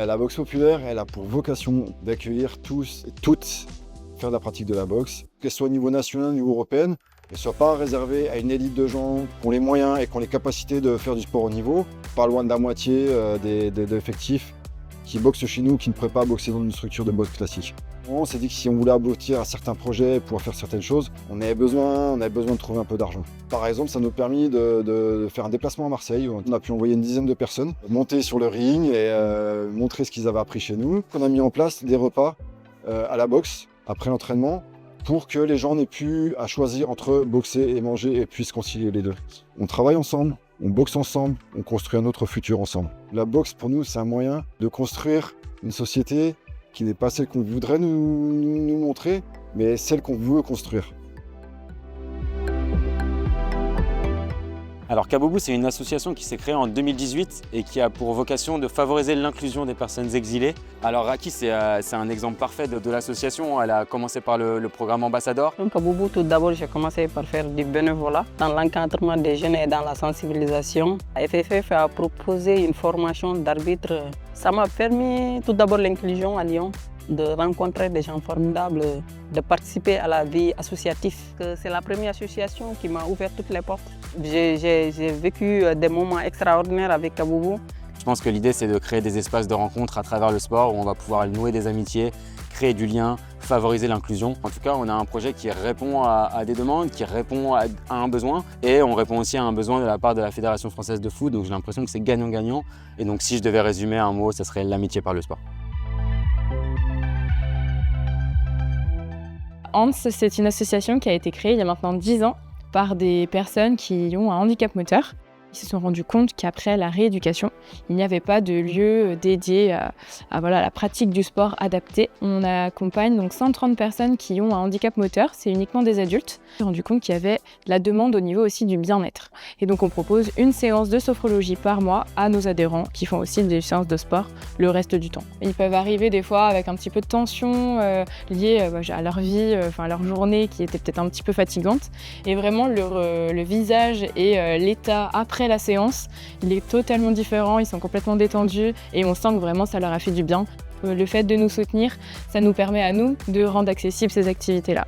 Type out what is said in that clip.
La boxe populaire, elle a pour vocation d'accueillir tous et toutes faire de la pratique de la boxe, qu'elle soit au niveau national, au niveau européen, qu'elle ne soit pas réservée à une élite de gens qui ont les moyens et qui ont les capacités de faire du sport au niveau. Pas loin de la moitié des effectifs qui boxent chez nous, qui ne pourraient pas boxer dans une structure de boxe classique. On s'est dit que si on voulait aboutir à certains projets, pouvoir faire certaines choses, on avait besoin de trouver un peu d'argent. Par exemple, ça nous a permis de faire un déplacement à Marseille. On a pu envoyer une dizaine de personnes, monter sur le ring et montrer ce qu'ils avaient appris chez nous. On a mis en place des repas à la boxe après l'entraînement pour que les gens n'aient plus à choisir entre boxer et manger et puissent concilier les deux. On travaille ensemble, on boxe ensemble, on construit un autre futur ensemble. La boxe, pour nous, c'est un moyen de construire une société qui n'est pas celle qu'on voudrait nous montrer, mais celle qu'on veut construire. Alors Kaboubou, c'est une association qui s'est créée en 2018 et qui a pour vocation de favoriser l'inclusion des personnes exilées. Alors Raki, c'est un exemple parfait de l'association. Elle a commencé par le programme Ambassador. Donc Kaboubou, tout d'abord, j'ai commencé par faire du bénévolat dans l'encadrement des jeunes et dans la sensibilisation. FFF a proposé une formation d'arbitre. Ça m'a permis tout d'abord l'inclusion à Lyon, de rencontrer des gens formidables, de participer à la vie associative. C'est la première association qui m'a ouvert toutes les portes. J'ai vécu des moments extraordinaires avec Kaboubou. Je pense que l'idée, c'est de créer des espaces de rencontre à travers le sport où on va pouvoir nouer des amitiés, créer du lien, favoriser l'inclusion. En tout cas, on a un projet qui répond à des demandes, qui répond à un besoin et on répond aussi à un besoin de la part de la Fédération française de foot. Donc j'ai l'impression que c'est gagnant-gagnant. Et donc si je devais résumer un mot, ça serait l'amitié par le sport. ANTS, c'est une association qui a été créée il y a maintenant 10 ans par des personnes qui ont un handicap moteur. Ils se sont rendus compte qu'après la rééducation, il n'y avait pas de lieu dédié à la pratique du sport adapté. On accompagne donc 130 personnes qui ont un handicap moteur, c'est uniquement des adultes. On s'est rendu compte qu'il y avait de la demande au niveau aussi du bien-être. Et donc on propose une séance de sophrologie par mois à nos adhérents qui font aussi des séances de sport le reste du temps. Ils peuvent arriver des fois avec un petit peu de tension liée à leur vie, à leur journée qui était peut-être un petit peu fatigante. Et vraiment le visage et l'état après la séance, il est totalement différent, ils sont complètement détendus et on sent que vraiment ça leur a fait du bien. Le fait de nous soutenir, ça nous permet à nous de rendre accessibles ces activités-là.